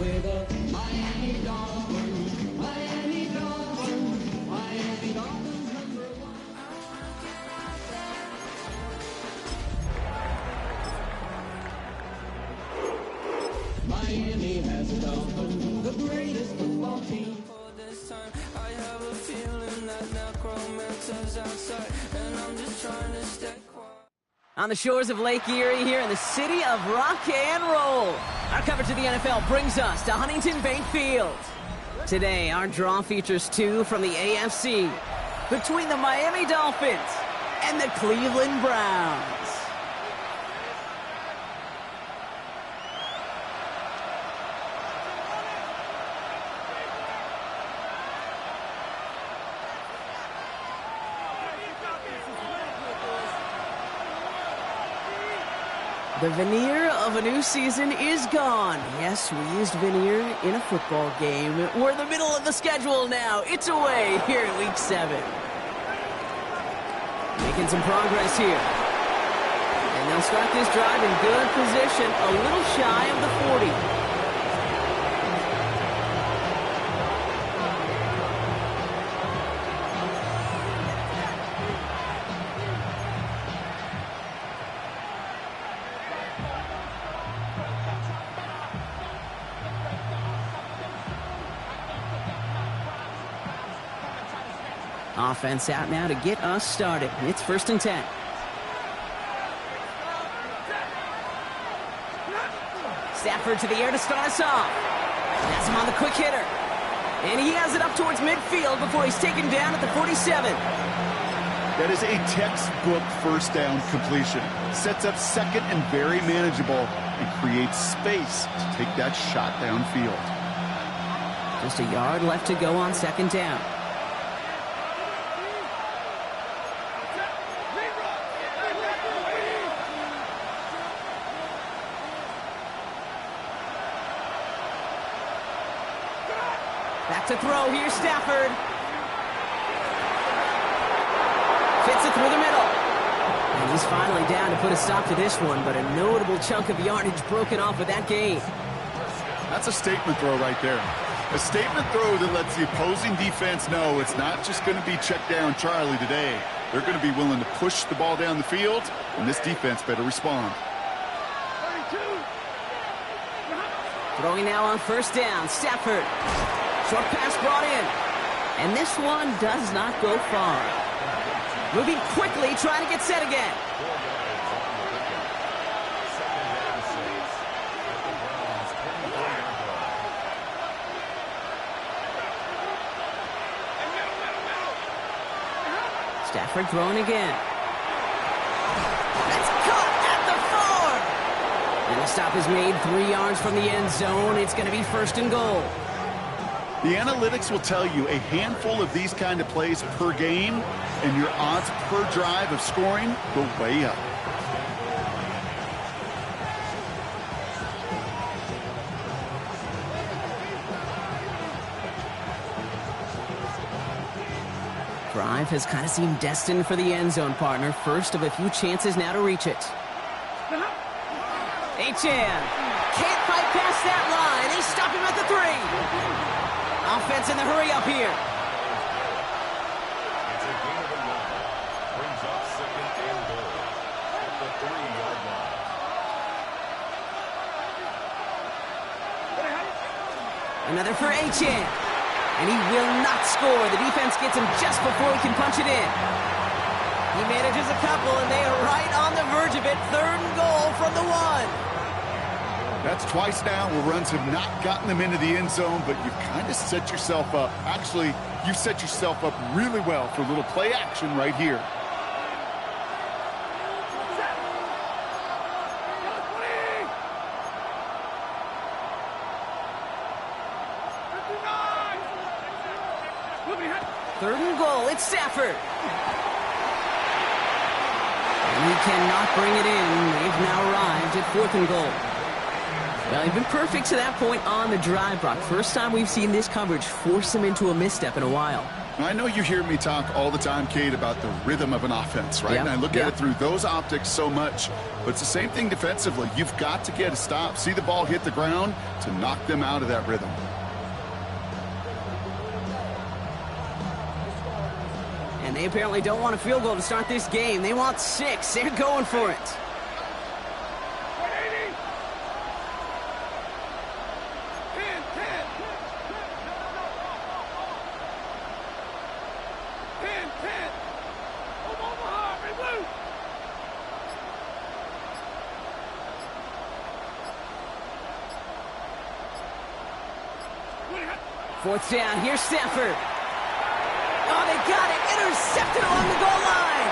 with the Miami Dolphins, Miami Dolphins, Miami Dolphins #1. Miami has a Dolphin, the greatest football team. This time I have a feeling that necromancer's outside, and I'm just trying to stay quiet. On the shores of Lake Erie here in the city of rock and roll. Our coverage of the NFL brings us to Huntington Bank Field. Today, our draw features two from the AFC between the Miami Dolphins and the Cleveland Browns. The veneer of a new season is gone. Yes, we used veneer in a football game. We're in the middle of the schedule now. It's away here in Week 7. Making some progress here. And they'll start this drive in good position, a little shy of the 40. Offense out now to get us started. It's 1st and 10. Stafford to the air to start us off. That's him on the quick hitter. And he has it up towards midfield before he's taken down at the 47. That is a textbook first down completion. Sets up second and very manageable and creates space to take that shot downfield. Just a yard left to go on 2nd down. Back to throw, here's Stafford. Fits it through the middle. And he's finally down to put a stop to this one, but a notable chunk of yardage broken off with that gain. That's a statement throw right there. A statement throw that lets the opposing defense know it's not just going to be check down Charlie today. They're going to be willing to push the ball down the field, and this defense better respond. Throwing now on 1st down, Stafford. Short pass brought in. And this one does not go far. Moving quickly, trying to get set again. Stafford throwing again. That's caught at the 4. And the stop is made 3 yards from the end zone. It's going to be 1st and goal. The analytics will tell you a handful of these kind of plays per game, and your odds per drive of scoring go way up. Drive has kind of seemed destined for the end zone, partner. First of a few chances now to reach it. H.M. can't fight past that line. They stop him at the 3. Offense in the hurry up here. It's a gain of 11. Brings up 2nd and goal at the 3-yard line. Another for H.M. And he will not score. The defense gets him just before he can punch it in. He manages a couple, and they are right on the verge of it. 3rd and goal from the 1. That's twice now where runs have not gotten them into the end zone, but you've kind of set yourself up. Actually, you've set yourself up really well for a little play action right here. Third and goal, it's Stafford. And he cannot bring it in. They've now arrived at 4th and goal. Well, they've been perfect to that point on the drive, Brock. First time we've seen this coverage force him into a misstep in a while. Now, I know you hear me talk all the time, Kate, about the rhythm of an offense, right? Yeah. And I look at it through those optics so much. But it's the same thing defensively. You've got to get a stop, see the ball hit the ground to knock them out of that rhythm. And they apparently don't want a field goal to start this game. They want 6. They're going for it. Fourth down. Here's Stafford. Oh, they got it. Intercepted along the goal line.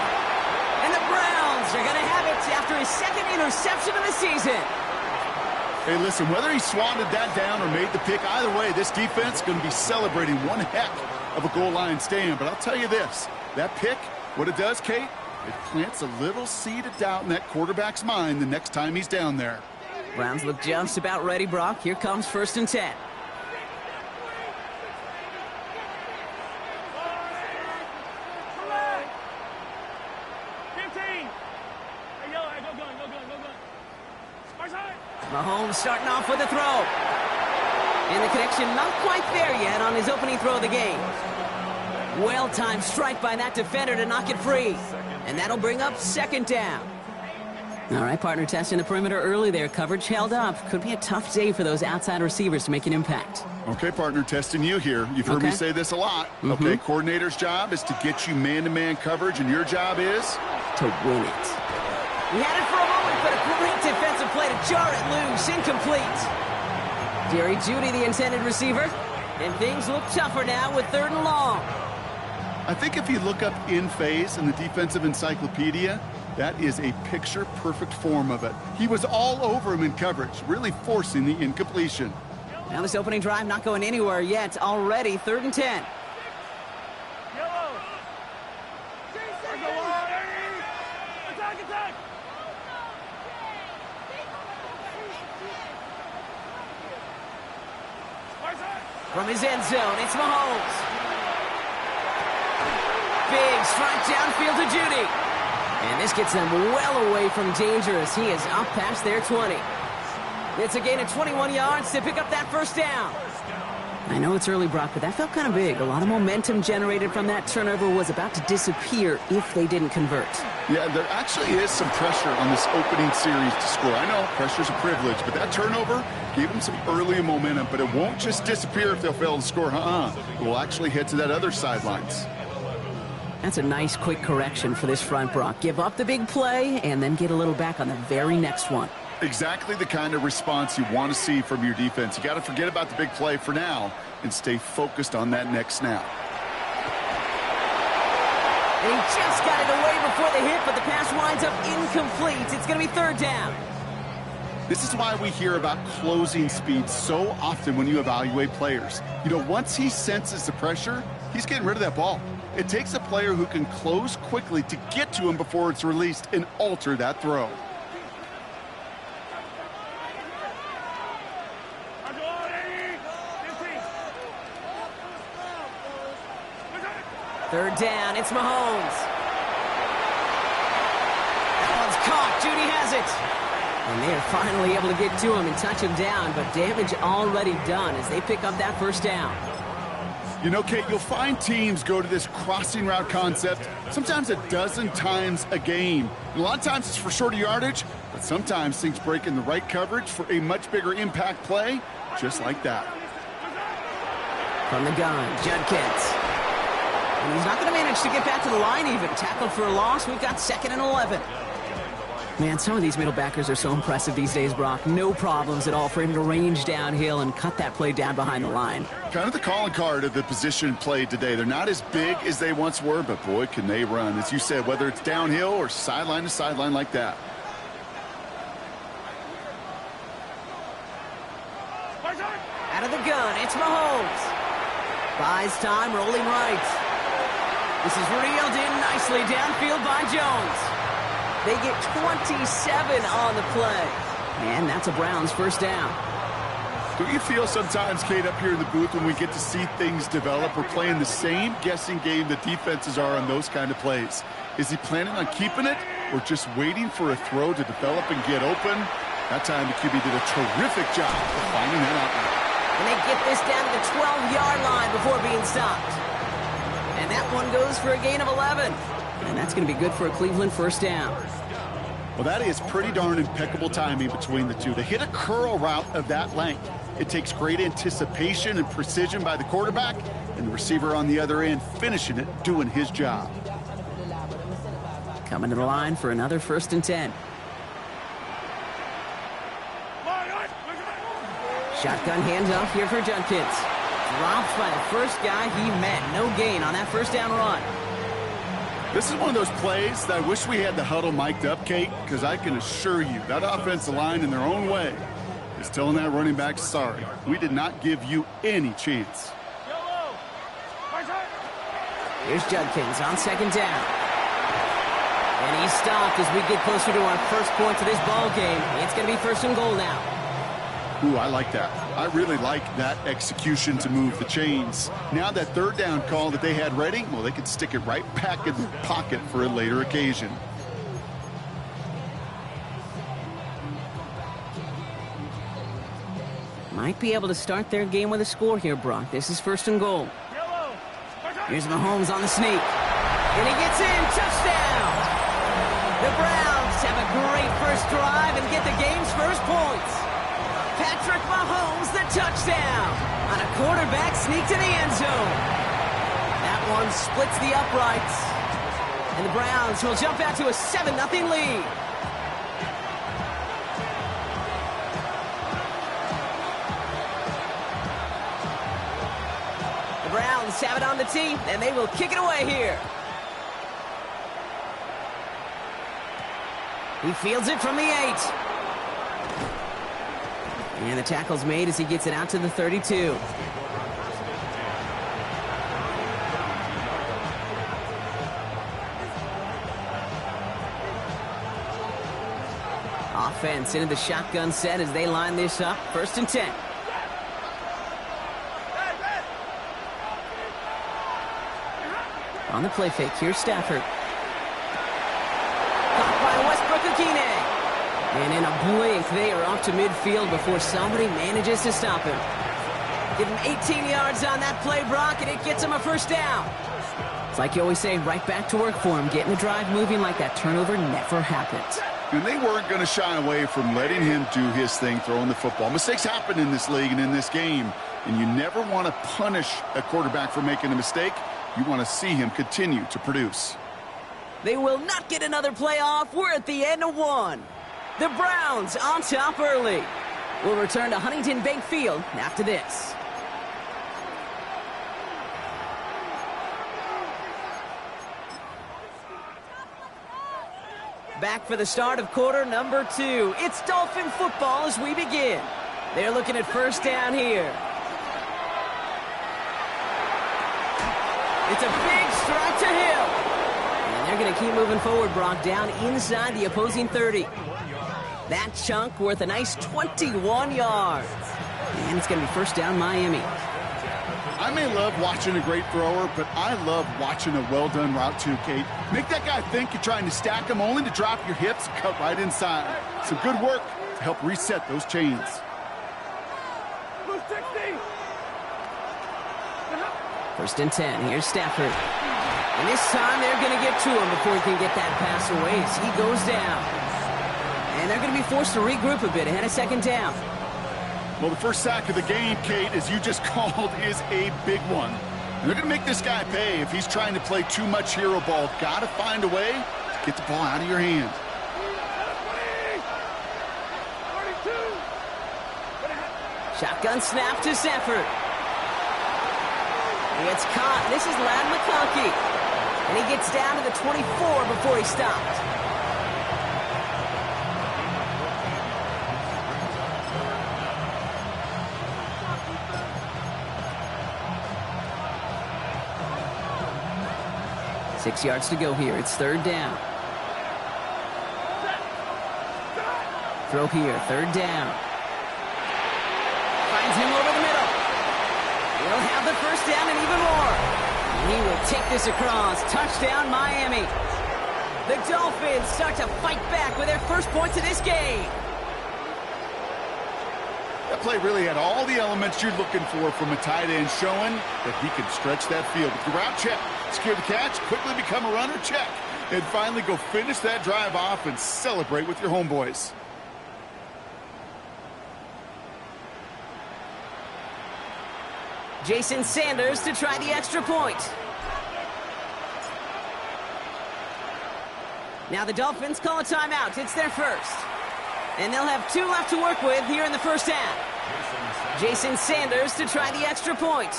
And the Browns are going to have it after his second interception of the season. Hey, listen, whether he swatted that down or made the pick, either way, this defense is going to be celebrating one heck of a goal line stand. But I'll tell you this, that pick, what it does, Kate, it plants a little seed of doubt in that quarterback's mind the next time he's down there. Browns look just about ready, Brock. Here comes 1st and 10. Mahomes starting off with a throw. And the connection not quite there yet on his opening throw of the game. Well-timed strike by that defender to knock it free. And that'll bring up 2nd down. All right, partner, testing the perimeter early there. Coverage held up. Could be a tough day for those outside receivers to make an impact. Okay, partner, testing you here. You've heard me say this a lot. Okay, coordinator's job is to get you man-to-man coverage, and your job is? To win it. He had it for a moment, but a great defensive play to jar it loose. Incomplete. Jerry Jeudy, the intended receiver. And things look tougher now with 3rd and long. I think if you look up in phase in the defensive encyclopedia, that is a picture-perfect form of it. He was all over him in coverage, really forcing the incompletion. Now this opening drive not going anywhere yet. Already 3rd and 10. From his end zone, it's Mahomes. Big strike downfield to Jeudy. And this gets them well away from danger as he is up past their 20. It's a gain of 21 yards to pick up that 1st down. I know it's early, Brock, but that felt kind of big. A lot of momentum generated from that turnover was about to disappear if they didn't convert. Yeah, there actually is some pressure on this opening series to score. I know pressure's a privilege, but that turnover gave them some early momentum, but it won't just disappear if they'll fail to score. It will actually head to that other sidelines. That's a nice quick correction for this front, Brock. Give up the big play and then get a little back on the very next one. Exactly the kind of response you want to see from your defense. You got to forget about the big play for now and stay focused on that next snap. And he just got it away before the hit, but the pass winds up incomplete. It's going to be 3rd down. This is why we hear about closing speed so often when you evaluate players. You know, once he senses the pressure, he's getting rid of that ball. It takes a player who can close quickly to get to him before it's released and alter that throw. Third down, it's Mahomes. That one's caught. Jeudy has it. And they are finally able to get to him and touch him down, but damage already done as they pick up that 1st down. You know, Kate, you'll find teams go to this crossing route concept sometimes a dozen times a game. And a lot of times it's for shorter yardage, but sometimes things break in the right coverage for a much bigger impact play, just like that. From the gun, Judkins. And he's not going to manage to get back to the line even. Tackled for a loss. We've got 2nd and 11. Man, some of these middle backers are so impressive these days, Brock. No problems at all for him to range downhill and cut that play down behind the line. Kind of the calling card of the position played today. They're not as big as they once were, but boy, can they run. As you said, whether it's downhill or sideline to sideline like that. Out of the gun, it's Mahomes. Buys time, rolling right. This is reeled in nicely downfield by Jones. They get 27 on the play. And that's a Browns 1st down. Don't you feel sometimes, Kate, up here in the booth when we get to see things develop, we're playing the same guessing game that defenses are on those kind of plays? Is he planning on keeping it or just waiting for a throw to develop and get open? That time the QB did a terrific job of finding that outlet. And they get this down to the 12-yard line before being stopped. And that one goes for a gain of 11. And that's going to be good for a Cleveland first down. Well, that is pretty darn impeccable timing between the two. To hit a curl route of that length, it takes great anticipation and precision by the quarterback, and the receiver on the other end finishing it, doing his job. Coming to the line for another 1st and 10. Shotgun handoff here for Judkins. Dropped by the first guy he met. No gain on that first down run. This is one of those plays that I wish we had the huddle mic'd up, Kate, because I can assure you that offensive line in their own way is telling that running back, sorry, we did not give you any chance. Here's Judkins on 2nd down. And he's stopped as we get closer to our first points of this ball game. It's going to be 1st and goal now. Ooh, I like that. I really like that execution to move the chains. Now that 3rd down call that they had ready, well, they could stick it right back in the pocket for a later occasion. Might be able to start their game with a score here, Brock. This is 1st and goal. Here's Mahomes on the sneak. And he gets in. Touchdown! The Browns have a great first drive and get the game's first points. Patrick Mahomes, the touchdown on a quarterback sneak to the end zone. That one splits the uprights. And the Browns will jump out to a 7-0 lead. The Browns have it on the tee, and they will kick it away here. He fields it from the 8. And the tackle's made as he gets it out to the 32. Offense into the shotgun set as they line this up. 1st and 10. On the play fake, here's Stafford. Caught by Westbrook-Ikhine. And in a blink, they are off to midfield before somebody manages to stop him. Give him 18 yards on that play, Brock, and it gets him a 1st down. It's like you always say, right back to work for him. Getting the drive moving like that turnover never happened. And they weren't going to shy away from letting him do his thing, throwing the football. Mistakes happen in this league and in this game, and you never want to punish a quarterback for making a mistake. You want to see him continue to produce. They will not get another playoff. We're at the end of one. The Browns on top early. We'll return to Huntington Bank Field after this. Back for the start of quarter number 2. It's Dolphin football as we begin. They're looking at 1st down here. It's a big strike to Hill. And they're going to keep moving forward, Brock, down inside the opposing 30. That chunk worth a nice 21 yards. And it's going to be 1st down Miami. I may love watching a great thrower, but I love watching a well-done route too, Kate. Make that guy think you're trying to stack him only to drop your hips and cut right inside. Some good work to help reset those chains. 1st and 10. Here's Stafford. And this time they're going to get to him before he can get that pass away as he goes down. And they're going to be forced to regroup a bit ahead of 2nd down. Well, the first sack of the game, Kate, as you just called, is a big one. And they're going to make this guy pay if he's trying to play too much hero ball. Got to find a way to get the ball out of your hand. Shotgun snap to Stafford. It's caught. This is Ladd McConkey. And he gets down to the 24 before he stopped. Six yards to go here. It's 3rd down. Throw here. 3rd down. finds him over the middle. He'll have the first down and even more. He will take this across. Touchdown, Miami. The Dolphins start to fight back with their first points of this game. That play really had all the elements you're looking for from a tight end, showing that he can stretch that field. With the route, check. Secure the catch, quickly become a runner, check. And finally go finish that drive off and celebrate with your homeboys. Jason Sanders to try the extra point. Now the Dolphins call a timeout. It's their first. And they'll have 2 left to work with here in the first half. Jason Sanders to try the extra point.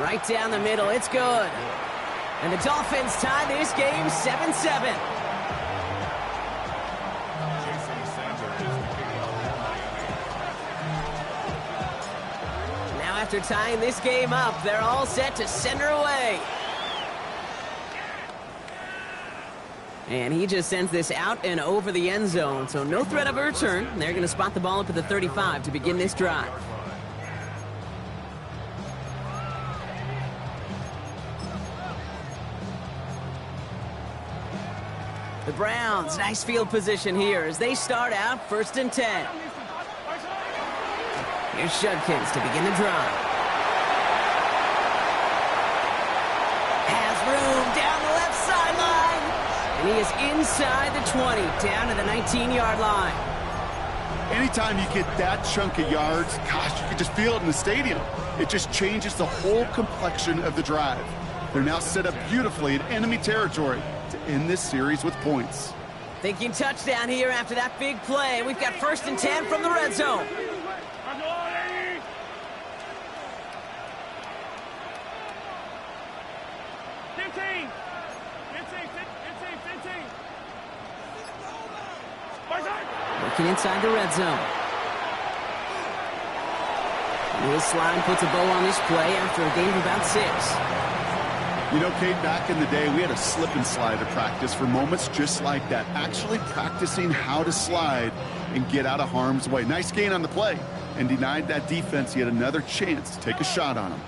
Right down the middle. It's good. And the Dolphins tie this game 7-7. Now after tying this game up, they're all set to send her away. And he just sends this out and over the end zone, so no threat of a return. They're going to spot the ball up at the 35 to begin this drive. The Browns, nice field position here as they start out 1st and 10. Here's Judkins to begin the drive. Has room down the left sideline. And he is inside the 20, down to the 19-yard line. Anytime you get that chunk of yards, gosh, you can just feel it in the stadium. It just changes the whole complexion of the drive. They're now set up beautifully in enemy territory to end this series with points. Thinking touchdown here after that big play. We've got 1st and 10 from the red zone. Working inside the red zone. This slide puts a bow on this play after a gain of about 6. You know, Kate, back in the day, we had a slip and slide to practice for moments just like that. Actually practicing how to slide and get out of harm's way. Nice gain on the play and denied that defense yet another chance to take a shot on him.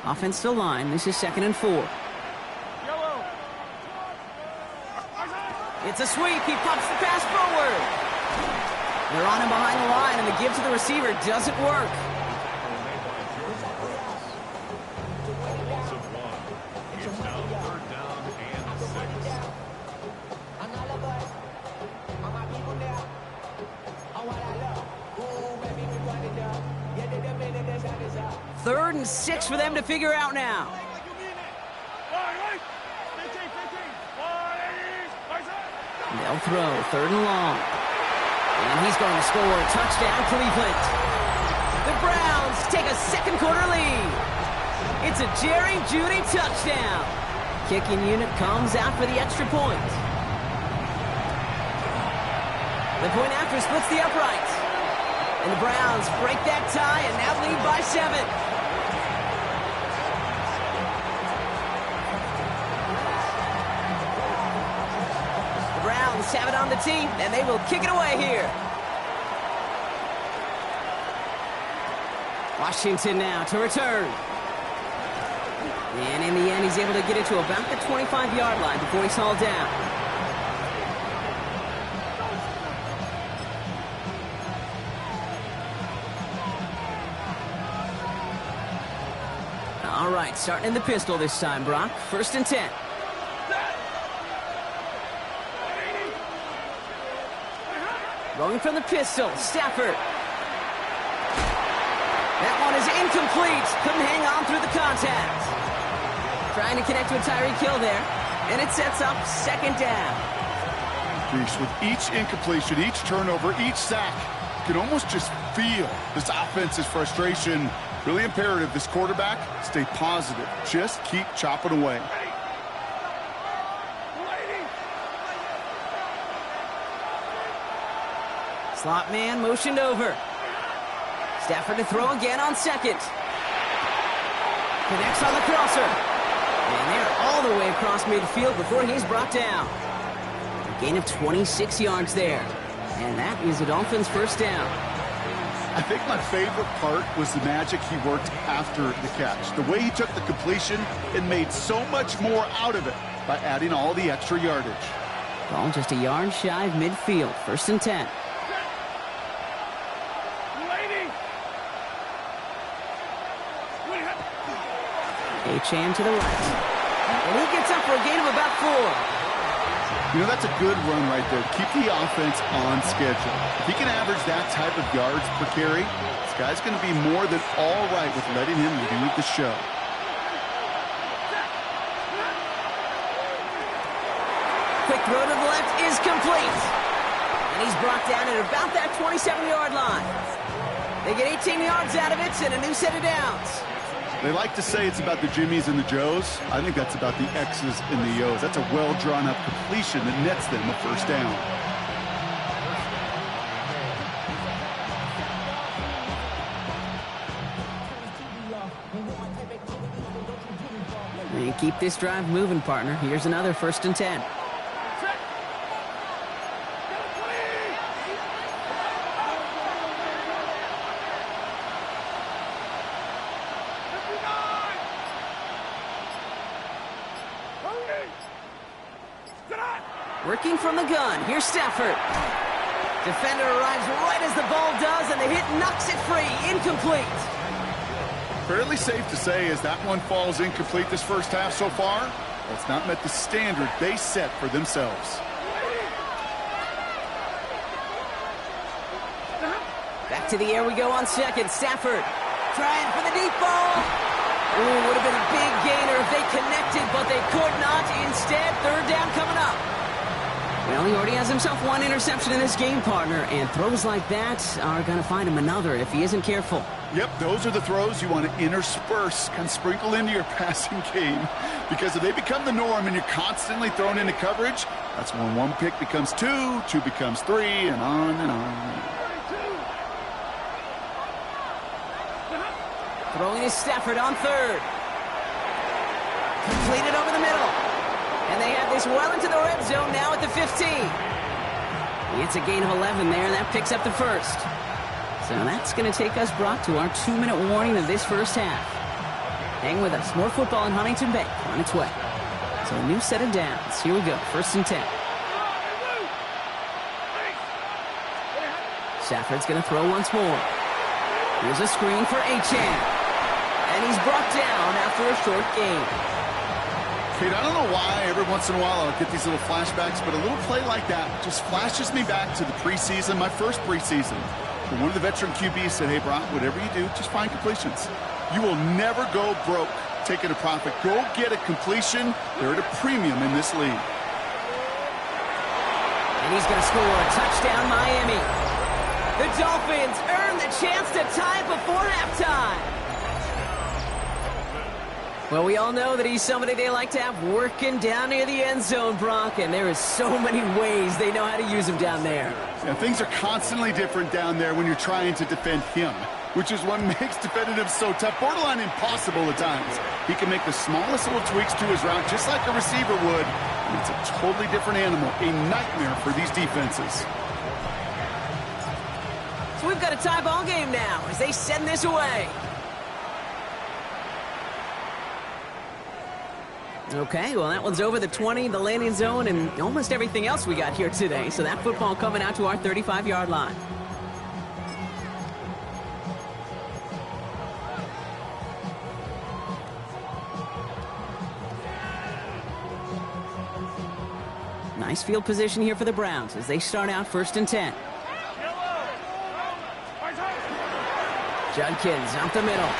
Offensive line, this is 2nd and 4. It's a sweep. He pumps the pass forward. They're on him behind the line, and the give to the receiver doesn't work. Third and 6 for them to figure out now. They'll throw 3rd and long. And he's going to score. Touchdown, Cleveland. The Browns take a 2nd quarter lead. It's a Jerry Jeudy touchdown. Kicking unit comes out for the extra point. The point after splits the uprights. And the Browns break that tie and now lead by 7. Have it on the tee, and they will kick it away here. Washington now to return. And in the end, he's able to get it to about the 25-yard line before he's hauled down. All right, starting in the pistol this time, Brock. 1st and 10. Rolling from the pistol, Stafford. That one is incomplete. Couldn't hang on through the contact. Trying to connect to a Tyreek Hill there. And it sets up 2nd down. Geez, with each incompletion, each turnover, each sack, you can almost just feel this offense's frustration. Really imperative, this quarterback, stay positive. Just keep chopping away. Slot man motioned over. Stafford to throw again on 2nd. Connects on the crosser. And they're all the way across midfield before he's brought down. A gain of 26 yards there. And that is a Dolphins first down. I think my favorite part was the magic he worked after the catch. The way he took the completion and made so much more out of it by adding all the extra yardage. Ball just a yard shy of midfield. First and 10. Achane to the right. And he gets up for a gain of about 4. You know, that's a good run right there. Keep the offense on schedule. If he can average that type of yards per carry, this guy's going to be more than all right with letting him lead the show. Quick throw to the left is complete. And he's brought down at about that 27-yard line. They get 18 yards out of it and a new set of downs. They like to say it's about the Jimmies and the Joes. I think that's about the X's and the O's. That's a well-drawn-up completion that nets them a first down. And keep this drive moving, partner. Here's another first and 10. Working from the gun. Here's Stafford. Defender arrives right as the ball does, and the hit knocks it free. Incomplete. Fairly safe to say as that one falls incomplete this first half so far, well, it's not met the standard they set for themselves. Back to the air we go on second. Stafford trying for the deep ball. Ooh, would have been a big gainer if they connected, but they could not. Instead, third down coming up. Well, he already has himself one interception in this game, partner, and throws like that are going to find him another if he isn't careful. Yep, those are the throws you want to intersperse, kind of sprinkle into your passing game, because if they become the norm and you're constantly thrown into coverage, that's when one pick becomes two, two becomes three, and on and on. Throwing is Stafford on third. Completed over the middle. And they have this well into the red zone now at the 15. It's a gain of 11 there, and that picks up the first. So that's going to take us, Brock, to our 2-minute warning of this first half. Hang with us. More football in Huntington Bank on its way. So a new set of downs. Here we go. First and 10. Stafford's going to throw once more. Here's a screen for Achane. And he's brought down after a short gain. Kate, I don't know why every once in a while I'll get these little flashbacks, but a little play like that just flashes me back to the preseason, my first preseason. And one of the veteran QBs said, hey, Brock, whatever you do, just find completions. You will never go broke taking a profit. Go get a completion. They're at a premium in this league. And he's going to score a touchdown, Miami. The Dolphins earn the chance to tie it before halftime. Well, we all know that he's somebody they like to have working down near the end zone, Brock, and there is so many ways they know how to use him down there. Yeah, things are constantly different down there when you're trying to defend him, which is what makes defending him so tough, borderline impossible at times. He can make the smallest little tweaks to his route just like a receiver would, and it's a totally different animal, a nightmare for these defenses. So we've got a tie ball game now as they send this away. Okay, well, that one's over the 20, the landing zone, and almost everything else we got here today. So that football coming out to our 35-yard line. Nice field position here for the Browns as they start out first and 10. Judkins out the middle.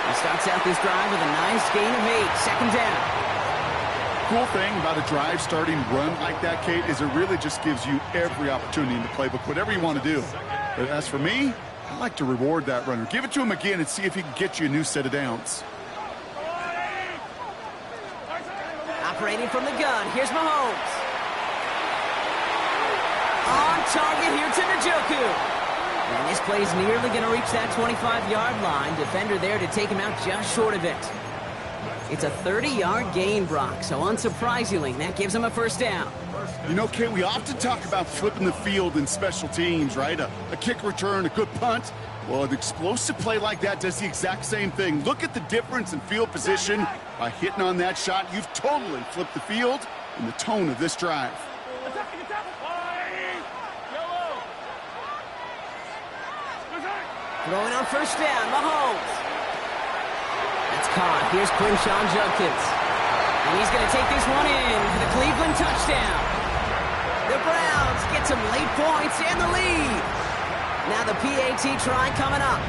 He starts out this drive with a nice gain of 8. Second down. Cool thing about a drive starting run like that, Kate, is it really just gives you every opportunity in the playbook, whatever you want to do. But as for me, I like to reward that runner. Give it to him again and see if he can get you a new set of downs. Operating from the gun, here's Mahomes. On target here to Njoku. And this play is nearly going to reach that 25-yard line. Defender there to take him out just short of it. It's a 30-yard gain, Brock, so unsurprisingly, that gives them a first down. You know, Kate, we often talk about flipping the field in special teams, right? A kick return, a good punt. Well, an explosive play like that does the exact same thing. Look at the difference in field position. By hitting on that shot, you've totally flipped the field and the tone of this drive. Throwing on first down, Mahomes. That's caught. Here's Quinshawn Judkins. And he's going to take this one in for the Cleveland touchdown. The Browns get some late points and the lead. Now the PAT try coming up.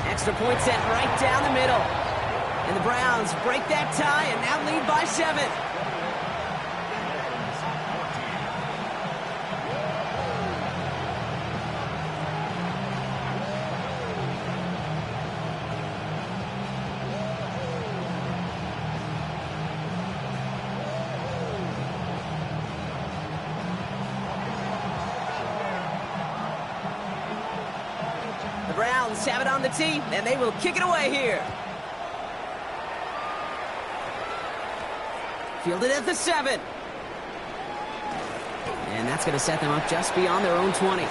Extra point set right down the middle. And the Browns break that tie and now lead by 7. Browns have it on the tee, and they will kick it away here. Fielded at the 7. And that's going to set them up just beyond their own 20.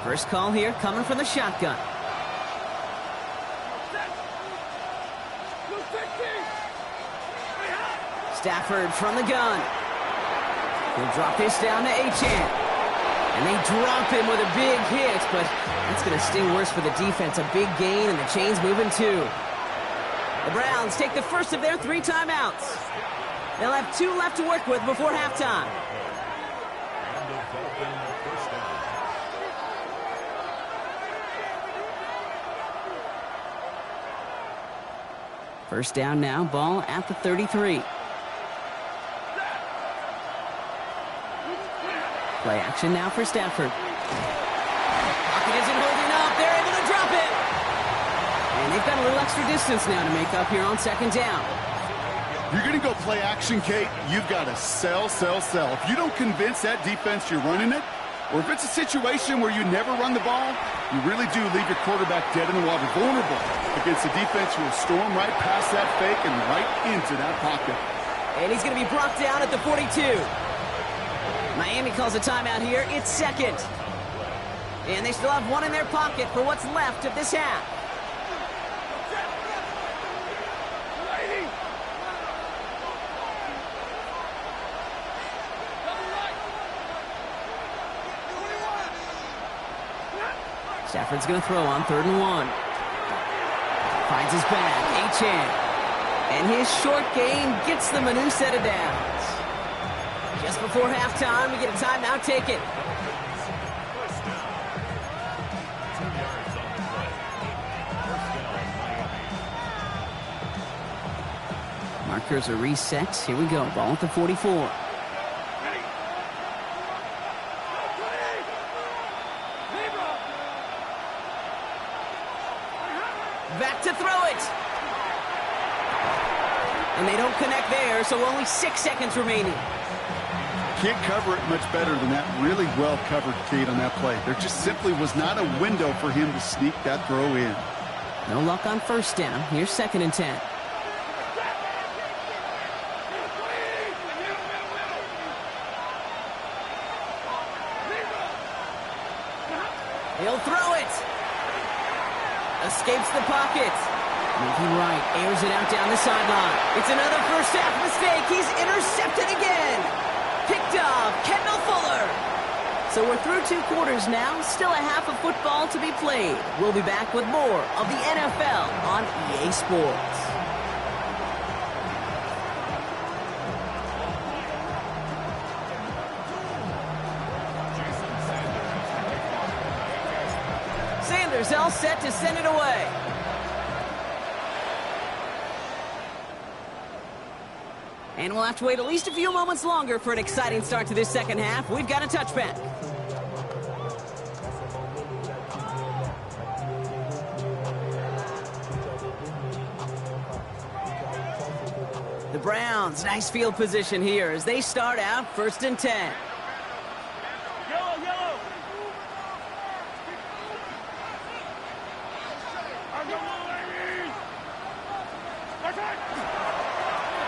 First call here coming from the shotgun. Stafford from the gun. He'll drop this down to Achane. And they drop him with a big hit, but that's going to sting worse for the defense. A big gain, and the chain's moving too. The Browns take the first of their 3 timeouts. They'll have 2 left to work with before halftime. First down now, ball at the 33. Play action now for Stafford. Pocket isn't holding up. They're able to drop it. And they've got a little extra distance now to make up here on second down. You're going to go play action, Kate. You've got to sell. If you don't convince that defense you're running it, or if it's a situation where you never run the ball, you really do leave your quarterback dead in the water, vulnerable against a defense who will storm right past that fake and right into that pocket. And he's going to be brought down at the 42. Miami calls a timeout here. It's second. And they still have 1 in their pocket for what's left of this half. Stafford's going to throw on 3rd and 1. Finds his back, Achane. And his short gain gets them a new set of downs. Just before halftime, we get a timeout taken. Markers are reset. Here we go. Ball at the 44. Back to throw it. And they don't connect there, so only 6 seconds remaining. Can't cover it much better than that. Really well covered, Kate, on that play. There just simply was not a window for him to sneak that throw in. No luck on first down. Here's 2nd and 10. He'll throw it. Escapes the pocket. Moving right, airs it out down the sideline. It's another first half mistake. He's intercepted again. Picked off Kendall Fuller. So we're through 2 quarters now. Still a half of football to be played. We'll be back with more of the NFL on EA Sports. Sanders all set to send it away. And we'll have to wait at least a few moments longer for an exciting start to this second half. We've got a touchback. The Browns, nice field position here as they start out 1st and 10.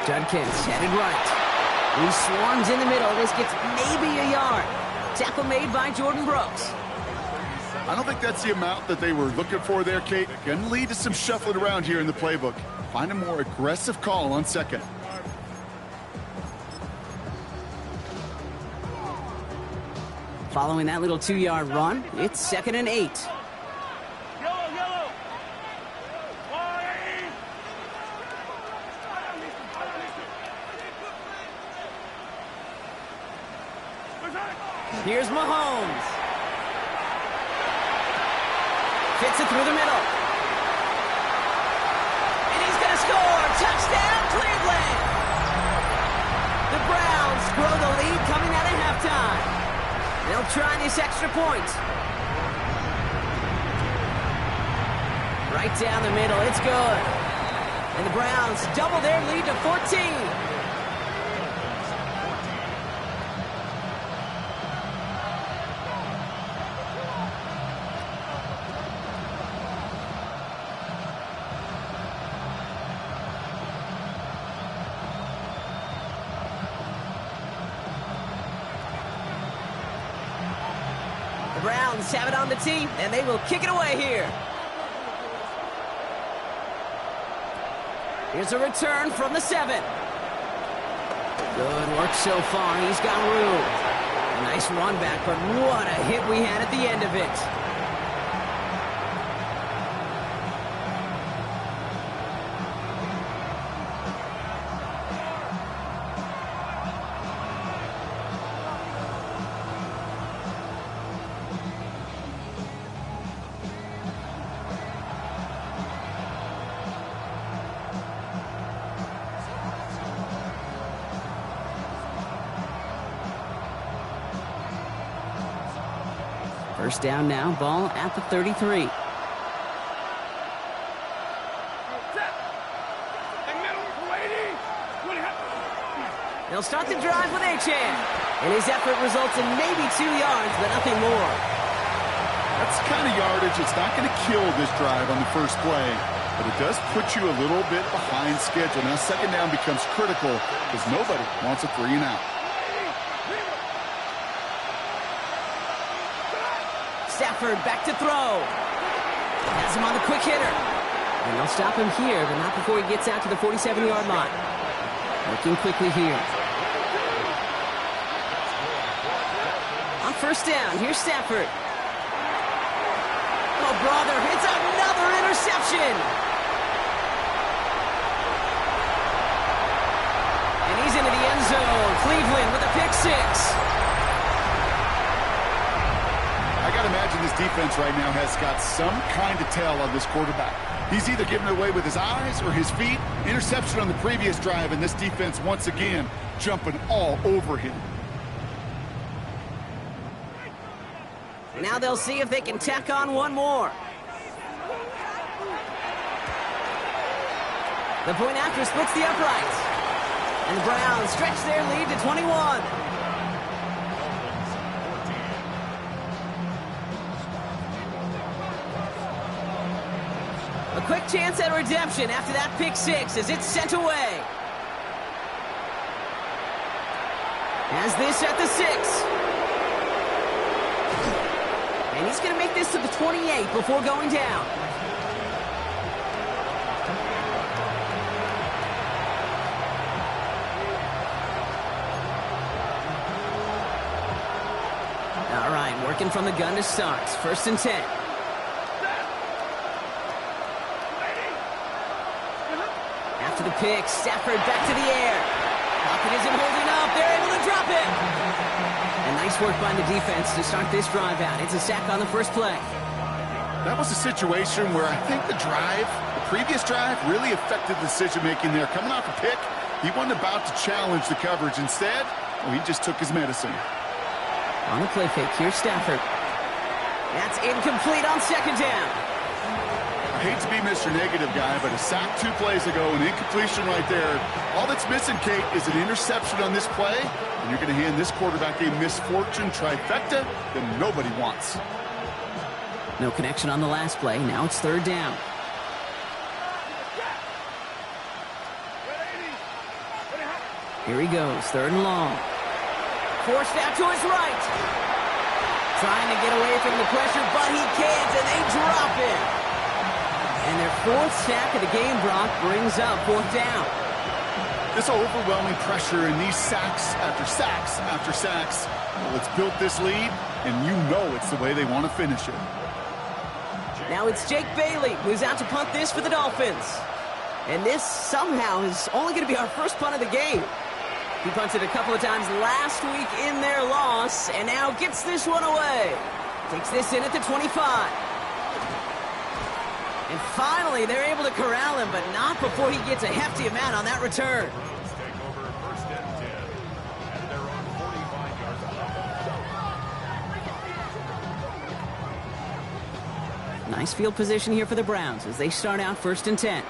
Judkins headed right. He swarms in the middle. This gets maybe a yard. Tackle made by Jordan Brooks. I don't think that's the amount that they were looking for there, Kate. Going to lead to some shuffling around here in the playbook. Find a more aggressive call on 2nd. Following that little 2-yard run, it's 2nd and 8. Here's Mahomes. Fits it through the middle. And he's going to score. Touchdown, Cleveland. The Browns grow the lead coming out of halftime. They'll try this extra point. Right down the middle. It's good. And the Browns double their lead to 14. The Browns have it on the tee, and they will kick it away here. Here's a return from the 7. Good work so far. He's got room. A nice run back, but what a hit we had at the end of it. First down now, ball at the 33. They'll start the drive with Achane. And his effort results in maybe 2 yards, but nothing more. That's the kind of yardage it's not going to kill this drive on the first play, but it does put you a little bit behind schedule. Now 2nd down becomes critical because nobody wants a 3-and-out. Stafford back to throw. Has him on the quick hitter. And they'll stop him here, but not before he gets out to the 47-yard line. Working quickly here. On 1st down, here's Stafford. Oh, brother, it's another interception. And he's into the end zone. Cleveland with a pick 6. I got to imagine this defense right now has got some kind of tell on this quarterback. He's either giving it away with his eyes or his feet. Interception on the previous drive, and this defense once again jumping all over him. Now they'll see if they can tack on one more. The point after splits the uprights. And the Browns stretch their lead to 21. A quick chance at redemption after that pick 6 as it's sent away. Has this at the 6. And he's going to make this to the 28 before going down. All right, working from the gun to start. 1st and 10. After the pick, Stafford back to the air. Pocket isn't holding up. They're able to drop it. And nice work by the defense to start this drive out. It's a sack on the first play. That was a situation where I think the previous drive, really affected the decision-making there. Coming off a pick, he wasn't about to challenge the coverage. Instead, well, he just took his medicine. On the play fake, here's Stafford. That's incomplete on 2nd down. I hate to be Mr. Negative guy, but a sack 2 plays ago, an incompletion right there. All that's missing, Kate, is an interception on this play, and you're going to hand this quarterback a misfortune trifecta that nobody wants. No connection on the last play. Now it's 3rd down. Here he goes, 3rd and long. Forced out to his right. Trying to get away from the pressure, but he can't, and they drop it. And their 4th sack of the game, Brock, brings up 4th down. This overwhelming pressure and these sacks after sacks after sacks, well, it's built this lead, and you know it's the way they want to finish it. Now it's Jake Bailey who's out to punt this for the Dolphins. And this somehow is only going to be our first punt of the game. He punted a couple of times last week in their loss, and now gets this one away. Takes this in at the 25. And finally, they're able to corral him, but not before he gets a hefty amount on that return. Dolphins take over 1st and 10. And they're on 45 yards of offense. Nice field position here for the Browns as they start out 1st and 10.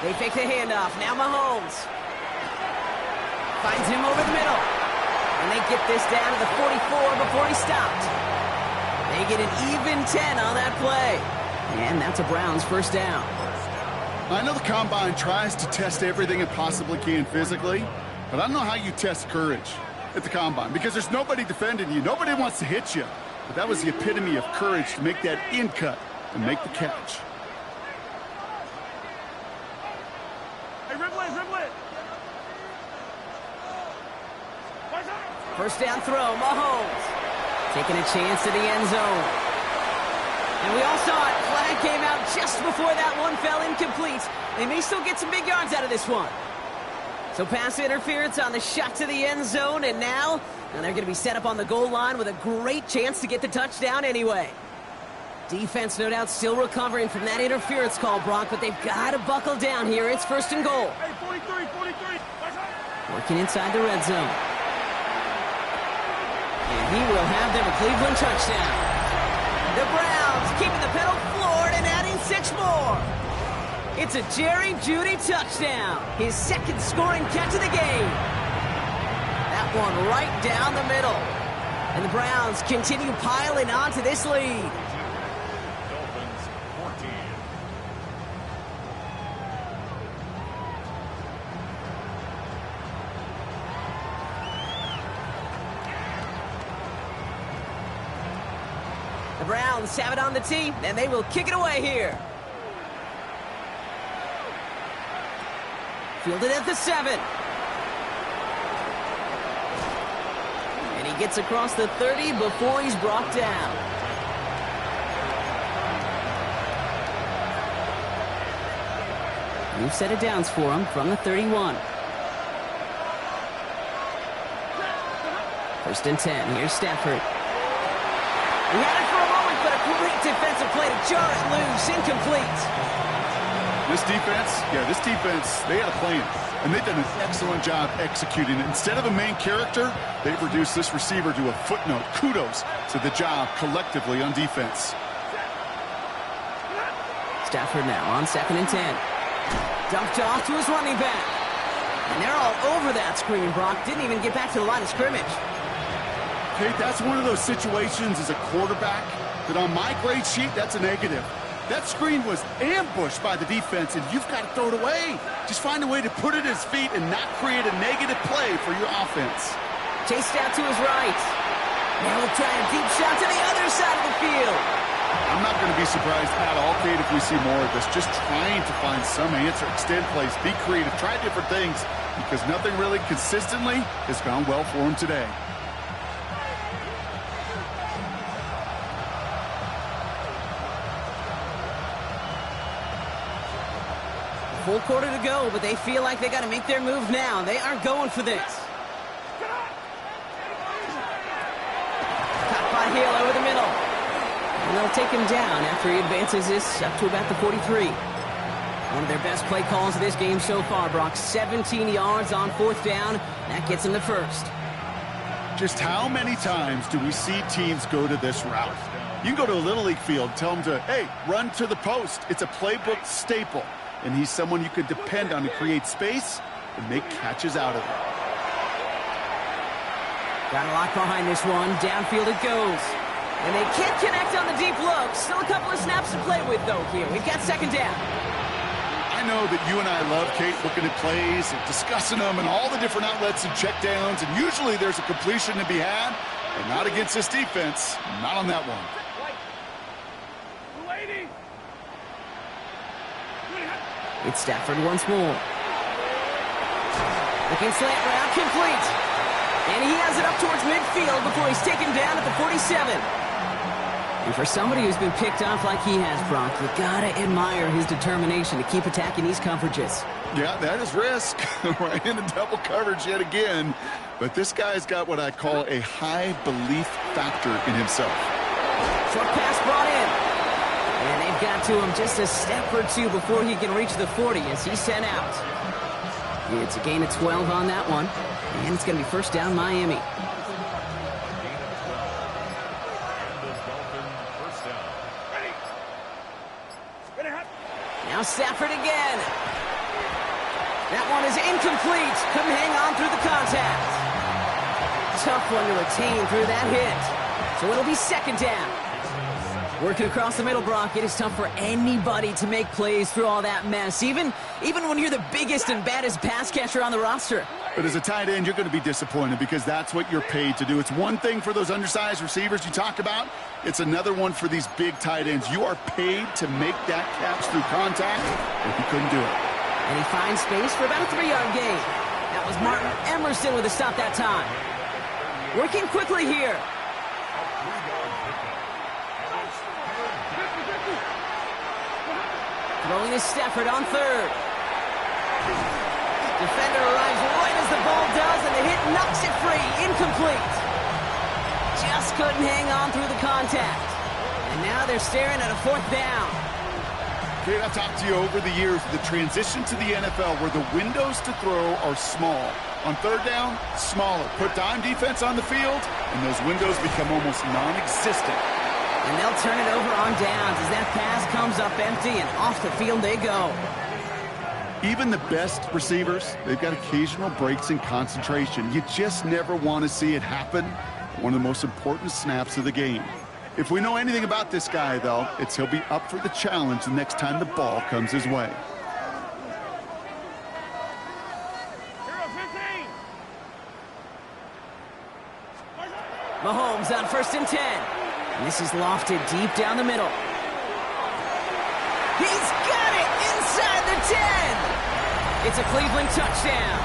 They fake the handoff. Now Mahomes finds him over the middle. And they get this down to the 44 before he stopped. They get an even 10 on that play. And that's a Browns 1st down. I know the Combine tries to test everything it possibly can physically, but I don't know how you test courage at the Combine because there's nobody defending you. Nobody wants to hit you. But that was the epitome of courage to make that in cut and make the catch. First down throw, Mahomes taking a chance to the end zone. And we all saw it. Flag came out just before that one fell incomplete. They may still get some big yards out of this one. So pass interference on the shot to the end zone, and now they're going to be set up on the goal line with a great chance to get the touchdown anyway. Defense, no doubt, still recovering from that interference call, Brock, but they've got to buckle down here. It's 1st and goal. Hey, 43. Working inside the red zone. And he will have them a Cleveland touchdown. The Browns keeping the pedal floored and adding 6 more. It's a Jerry Jeudy touchdown. His 2nd scoring catch of the game. That one right down the middle. And the Browns continue piling on to this lead. Dolphins 14. The Browns have it on the tee, and they will kick it away here. Fielded at the 7. And he gets across the 30 before he's brought down. New set of downs for him from the 31. 1st and 10. Here's Stafford. He had it for a moment, but a great defensive play to jar it loose. Incomplete. This defense, they had a plan, and they've done an excellent job executing it. Instead of a main character, they've reduced this receiver to a footnote. Kudos to the job collectively on defense. Stafford now on 2nd and 10. Dumped off to his running back. And they're all over that screen, Brock. Didn't even get back to the line of scrimmage. Okay, that's one of those situations as a quarterback that on my grade sheet, that's a negative. That screen was ambushed by the defense, and you've got to throw it away. Just find a way to put it at his feet and not create a negative play for your offense. Chased out to his right. Now he'll try a deep shot to the other side of the field. I'm not going to be surprised at all, Kate, if we see more of this. Just trying to find some answer, extend plays, be creative, try different things, because nothing really consistently has gone well for him today. Full quarter to go, but they feel like they got to make their move now. They are going for this. Caught by Hill over the middle. And they'll take him down after he advances this up to about the 43. One of their best play calls of this game so far, Brock. 17 yards on 4th down. That gets them the first. Just how many times do we see teams go to this route? You can go to a Little League field, tell them to, hey, run to the post. It's a playbook staple. And he's someone you could depend on to create space and make catches out of it. Got a lock behind this one. Downfield it goes. And they can't connect on the deep look. Still a couple of snaps to play with, though, here. We've got 2nd down. I know that you and I love, Kate, looking at plays and discussing them and all the different outlets and checkdowns, and usually there's a completion to be had, but not against this defense. Not on that one. It's Stafford once more. Looking slant route, complete. And he has it up towards midfield before he's taken down at the 47. And for somebody who's been picked off like he has, Brock, you gotta admire his determination to keep attacking these coverages. Yeah, that is risk. Right into double coverage yet again. But this guy's got what I call a high belief factor in himself. Short pass brought in. And they've got to him just a step or two before he can reach the 40 as he's sent out. It's a gain of 12 on that one. And it's going to be 1st down Miami. Now Stafford again. That one is incomplete. Couldn't hang on through the contact. Tough one to retain through that hit. So it'll be 2nd down. Working across the middle, Brock, it is tough for anybody to make plays through all that mess, even when you're the biggest and baddest pass catcher on the roster. But as a tight end, you're going to be disappointed because that's what you're paid to do. It's one thing for those undersized receivers you talk about. It's another one for these big tight ends. You are paid to make that catch through contact, and he couldn't do it. And he finds space for about a 3-yard gain. That was Martin Emerson with a stop that time. Working quickly here. Throwing is Stafford on 3rd. Defender arrives right as the ball does, and the hit knocks it free. Incomplete. Just couldn't hang on through the contact. And now they're staring at a 4th down. Kate, I've talked to you over the years, the transition to the NFL where the windows to throw are small. On 3rd down, smaller. Put dime defense on the field, and those windows become almost non-existent. And they'll turn it over on downs as that pass comes up empty, and off the field they go. Even the best receivers, they've got occasional breaks in concentration. You just never want to see it happen. One of the most important snaps of the game. If we know anything about this guy, though, it's he'll be up for the challenge the next time the ball comes his way. Mahomes on 1st and 10. And this is lofted deep down the middle. He's got it inside the 10. It's a Cleveland touchdown.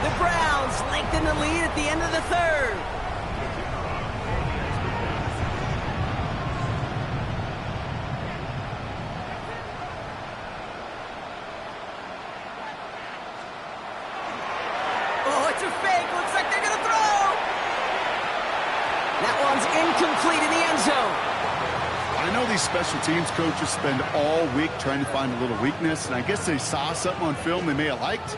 The Browns lengthen the lead at the end of the 3rd. Oh, it's a fake. Looks like they're going to throw. That one's incomplete in the end zone. I know these special teams coaches spend all week trying to find a little weakness, and I guess they saw something on film they may have liked.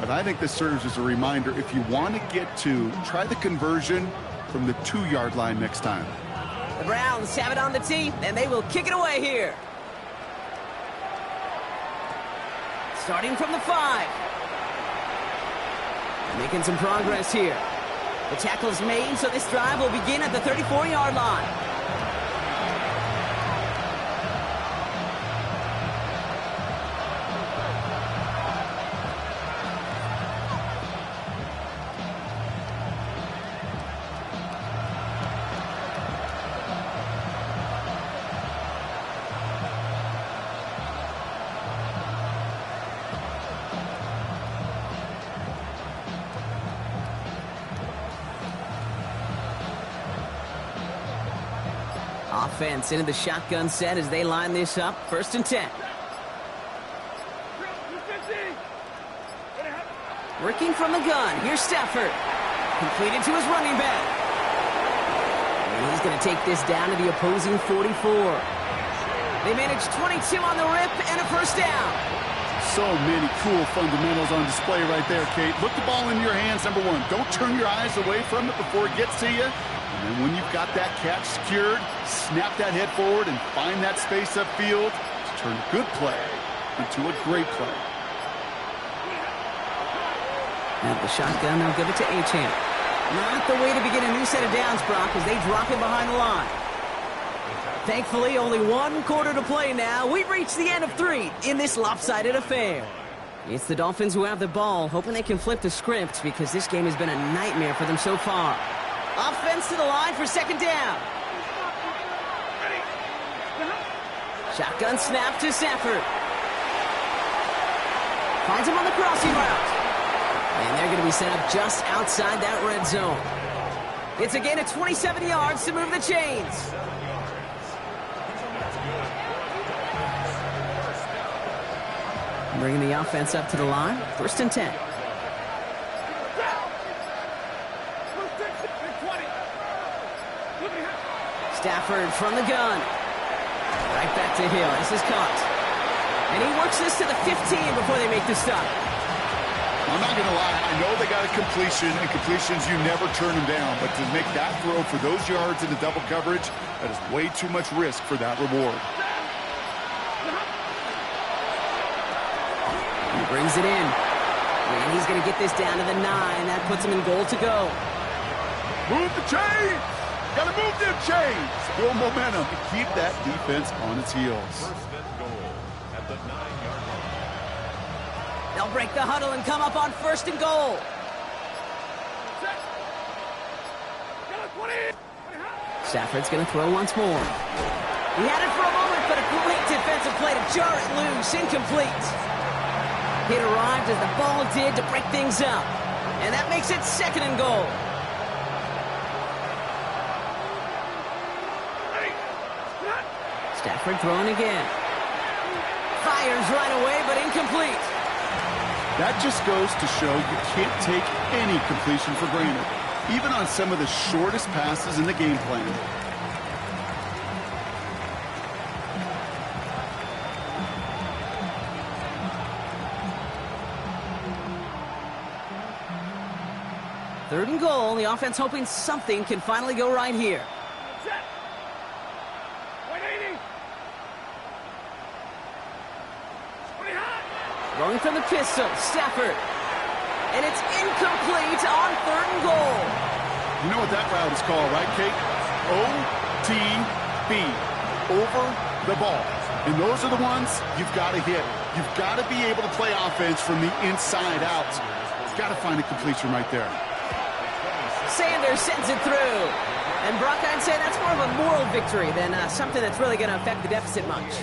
But I think this serves as a reminder, if you want to get 2, try the conversion from the 2-yard line next time. The Browns have it on the tee, and they will kick it away here. Starting from the 5. Making some progress here. The tackle's made, so this drive will begin at the 34-yard line. Offense into the shotgun set as they line this up. 1st and 10. Working from the gun. Here's Stafford. Completed to his running back. And he's going to take this down to the opposing 44. They managed 22 on the rip and a first down. So many cool fundamentals on display right there, Kate. Look the ball in your hands, number one. Don't turn your eyes away from it before it gets to you. And then when you've got that catch secured, snap that head forward and find that space upfield to turn a good play into a great play. Now the shotgun, they'll give it to Achane. Not the way to begin a new set of downs, Brock, as they drop him behind the line. Thankfully, only one quarter to play now. We've reached the end of 3 in this lopsided affair. It's the Dolphins who have the ball, hoping they can flip the script because this game has been a nightmare for them so far. Offense to the line for second down. Shotgun snap to Stafford. Finds him on the crossing route. And they're going to be set up just outside that red zone. It's a gain of 27 yards to move the chains. Bringing the offense up to the line. 1st and 10. Stafford from the gun. Right back to Hill. This is caught. And he works this to the 15 before they make the stop. I'm not going to lie. I know they got a completion, and completions, you never turn them down. But to make that throw for those yards in the double coverage, that is way too much risk for that reward. He brings it in. And he's going to get this down to the 9. That puts him in goal to go. Move the chains! Got to move them chains! Build momentum to keep that defense on its heels. First and goal at the 9-yard line. They'll break the huddle and come up on 1st and goal. Stafford's going to throw once more. He had it for a moment, but a great defensive play to jar it loose. Incomplete. It arrived as the ball did to break things up. And that makes it 2nd and goal. Stafford throwing again. Fires right away, but incomplete. That just goes to show you can't take any completion for granted, even on some of the shortest passes in the game plan. Third and goal. The offense hoping something can finally go right here. Going from the pistol, Stafford. And it's incomplete on 3rd and goal. You know what that route is called, right, Kate? OTB. Over the ball. And those are the ones you've got to hit. You've got to be able to play offense from the inside out. You've got to find a completion right there. Sanders sends it through. And Brock, I'd say that's more of a moral victory than something that's really going to affect the deficit much.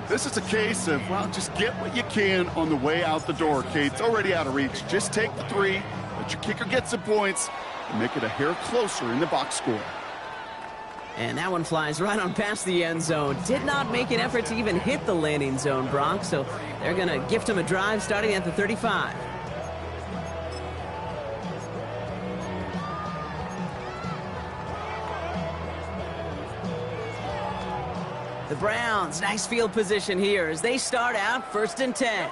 This is a case of, well, just get what you can on the way out the door, Kate. It's already out of reach. Just take the 3, let your kicker get some points, and make it a hair closer in the box score. And that one flies right on past the end zone. Did not make an effort to even hit the landing zone, Brock, so they're going to gift him a drive starting at the 35. The Browns, nice field position here as they start out 1st and 10.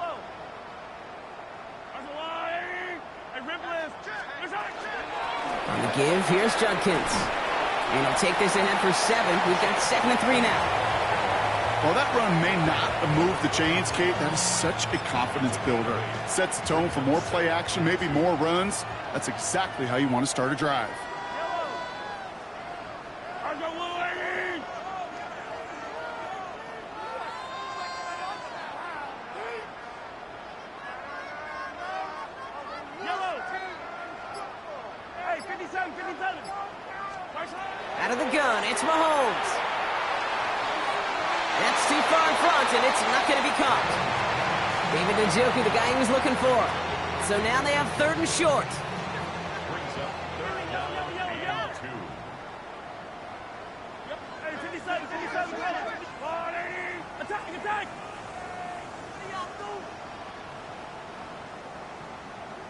On the give, here's Judkins. And he'll take this ahead for 7. We've got 2nd and 3 now. While that run may not have moved the chains, Kate, that is such a confidence builder. Sets the tone for more play action, maybe more runs. That's exactly how you want to start a drive. Out of the gun, it's Mahomes. That's too far in front, and it's not going to be caught. David Njoku, the guy he was looking for. So now they have 3rd and short. Brings up 3rd down and 2. Attack!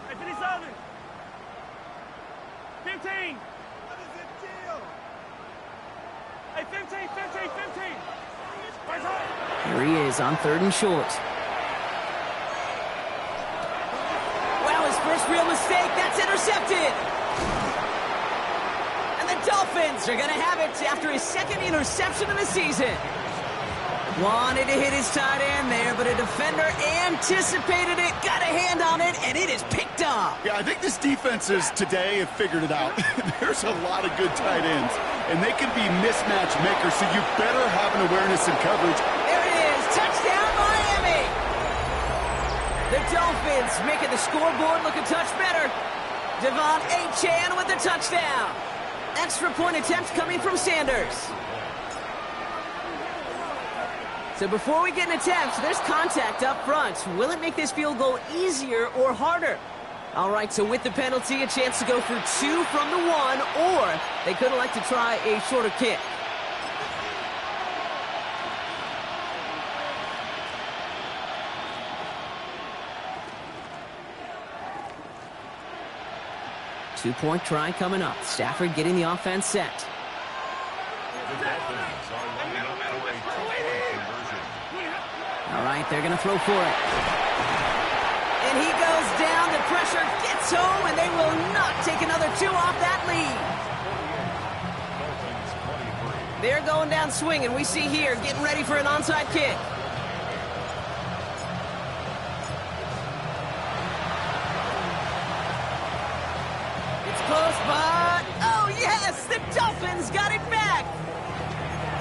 Hey, 57! 15! What is it, deal? Hey, 15! Here he is on 3rd and short. Wow, his first real mistake. That's intercepted. And the Dolphins are going to have it after his 2nd interception of the season. Wanted to hit his tight end there, but a defender anticipated it, got a hand on it, and it is picked up. Yeah, I think this defenses today have figured it out. There's a lot of good tight ends, and they can be mismatch makers, so you better have an awareness and coverage. There it is, touchdown Miami! The Dolphins making the scoreboard look a touch better. Devon Achane with the touchdown. Extra point attempt coming from Sanders. So before we get an attempt, there's contact up front. Will it make this field goal easier or harder? All right, so with the penalty, a chance to go for 2 from the 1, or they could elect to try a shorter kick. Two-point try coming up. Stafford getting the offense set. The Dolphins are lining up for a two-point conversion. All right, they're going to throw for it. And he goes down. The pressure gets home, and they will not take another 2 off that lead. Dolphins 23. They're going down swinging. We see here, getting ready for an onside kick. It's close, but... oh, yes! The Dolphins got it back!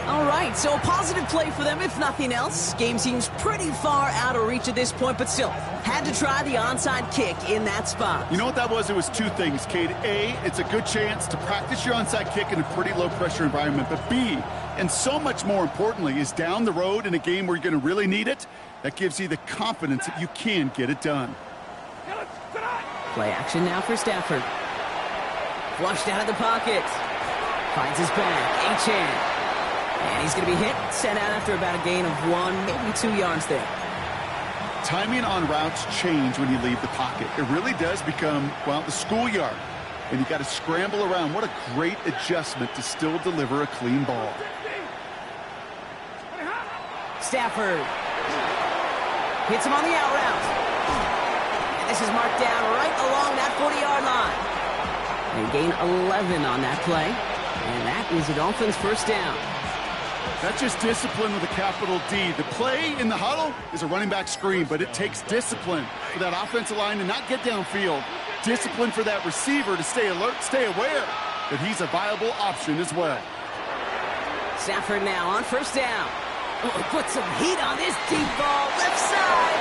All right, so a positive play for them, if nothing else. Game seems pretty far out of reach at this point, but still, had to try the onside kick in that spot. You know what that was? It was 2 things, Cade. A, it's a good chance to practice your onside kick in a pretty low-pressure environment. But B, and so much more importantly, is down the road in a game where you're going to really need it, that gives you the confidence that you can get it done. Play action now for Stafford. Flushed out of the pocket. Finds his back. Achane. And he's going to be hit, set out after about a gain of 1, maybe 2 yards there. Timing on routes change when you leave the pocket. It really does become, well, the schoolyard. And you got to scramble around. What a great adjustment to still deliver a clean ball. Stafford hits him on the out route. And this is marked down right along that 40-yard line. They gain 11 on that play. And that is the Dolphins' first down. That's just discipline with a capital D. The play in the huddle is a running back screen, but it takes discipline for that offensive line to not get downfield. Discipline for that receiver to stay alert, stay aware that he's a viable option as well. Stafford now on first down. Oh, put some heat on this deep ball, left side.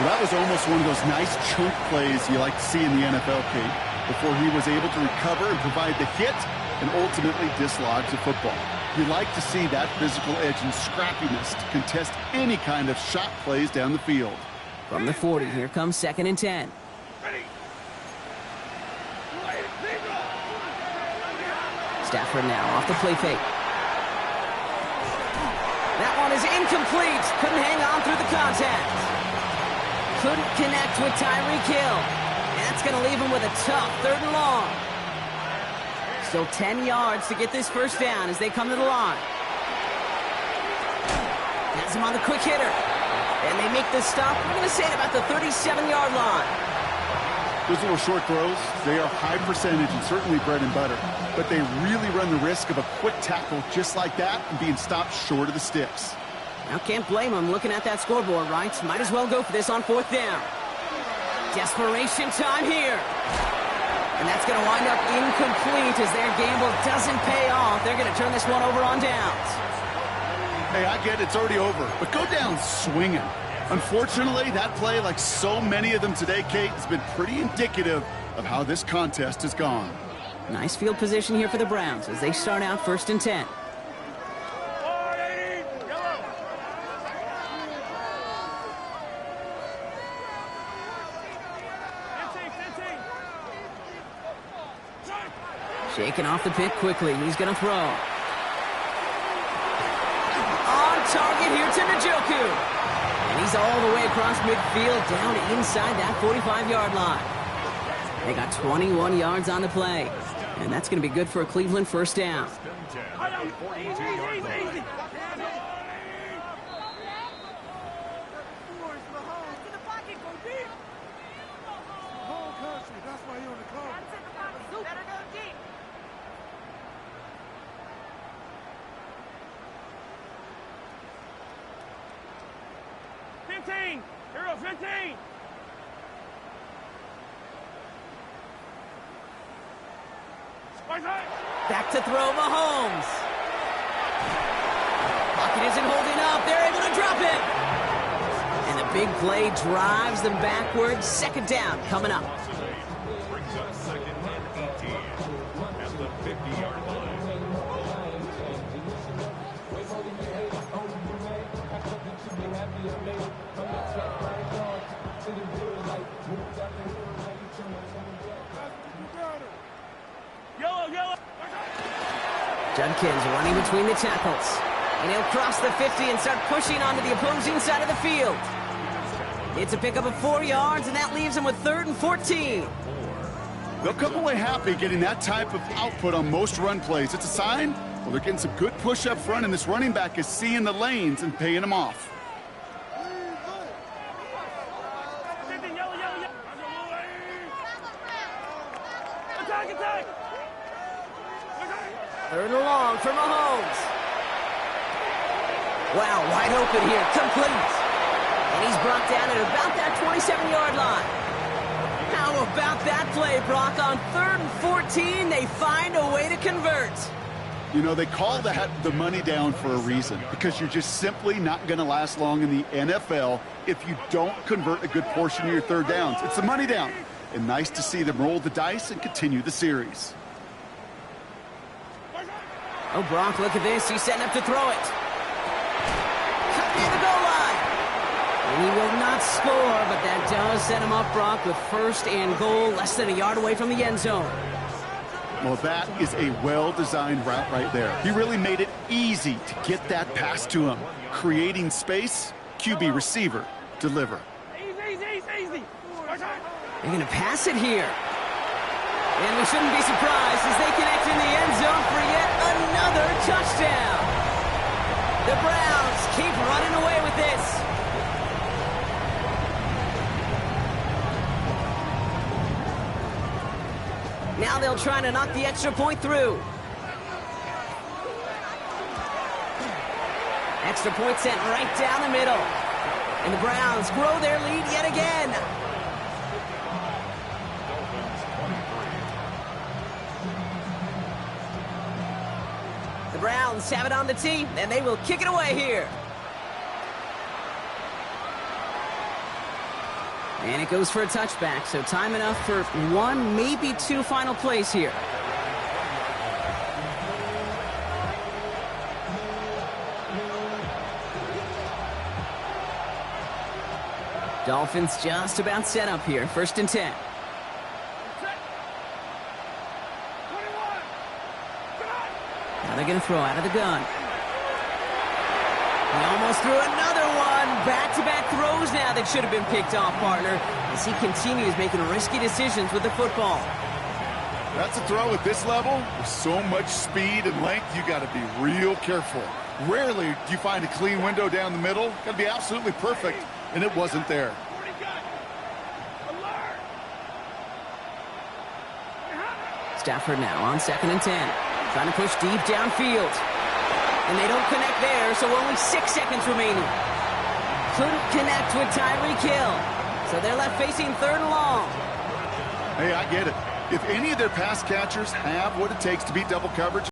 Well, that was almost one of those nice chunk plays you like to see in the NFL, Kate, before he was able to recover and provide the hit and ultimately dislodge the football. You like to see that physical edge and scrappiness to contest any kind of shot plays down the field. From the 40, here comes 2nd and 10. Stafford now off the play fake. That one is incomplete. Couldn't hang on through the contact. Couldn't connect with Tyreek Hill. And that's going to leave him with a tough 3rd and long. Still 10 yards to get this first down as they come to the line. Has him on the quick hitter. And they make the stop, we're going to say, at about the 37-yard line. Those little short throws, they are high percentage and certainly bread and butter. But they really run the risk of a quick tackle just like that and being stopped short of the sticks. Now can't blame them looking at that scoreboard, right? Might as well go for this on 4th down. Desperation time here. And that's going to wind up incomplete as their gamble doesn't pay off. They're going to turn this one over on downs. Hey, I get it's already over, but go down swinging. Unfortunately, that play, like so many of them today, Kate, has been pretty indicative of how this contest has gone. Nice field position here for the Browns as they start out 1st and 10. Shaking off the pick quickly. He's going to throw. On target here to Njoku. And he's all the way across midfield down inside that 45-yard line. They got 21 yards on the play. And that's going to be good for a Cleveland first down. 15. Right side. Back to throw, Mahomes. Pocket isn't holding up. They're able to drop it. And the big play drives them backwards. Second down coming up. Brings up second and 18 at the 50-yard line. Yellow. Judkins running between the tackles. And he'll cross the 50 and start pushing onto the opposing side of the field. It's a pickup of 4 yards, and that leaves him with 3rd and 14. They'll come away happy getting that type of output on most run plays. It's a sign, well, they're getting some good push up front, and this running back is seeing the lanes and paying them off. Yellow. Attack. 3rd and long for Mahomes. Wow, wide open here, complete. And he's brought down at about that 27-yard line. How about that play, Brock? On 3rd and 14, they find a way to convert. You know, they call that the money down for a reason, because you're just simply not going to last long in the NFL if you don't convert a good portion of your 3rd downs. It's the money down. And nice to see them roll the dice and continue the series. Oh, Brock, look at this. He's setting up to throw it. Cut near the goal line. And he will not score, but that does set him up, Brock, with 1st and goal, less than a yard away from the end zone. Well, that is a well-designed route right there. He really made it easy to get that pass to him. Creating space, QB receiver, deliver. Easy. Right side. They're going to pass it here. And we shouldn't be surprised as they connect in the end zone for yet another touchdown. The Browns keep running away with this. Now they'll try to knock the extra point through. Extra point sent right down the middle. And the Browns grow their lead yet again. The Browns have it on the tee, and they will kick it away here. And it goes for a touchback, so time enough for 1, maybe 2 final plays here. Dolphins just about set up here, 1st and 10. Now they're going to throw out of the gun. He almost threw another one. Back-to-back throws now that should have been picked off, partner, as he continues making risky decisions with the football. That's a throw at this level. With so much speed and length, you got to be real careful. Rarely do you find a clean window down the middle. Got to be absolutely perfect, and it wasn't there. Stafford now on 2nd and 10. Trying to push deep downfield. And they don't connect there, so only 6 seconds remaining. Couldn't connect with Tyreek Hill. So they're left facing 3rd and long. Hey, I get it. If any of their pass catchers have what it takes to beat double coverage,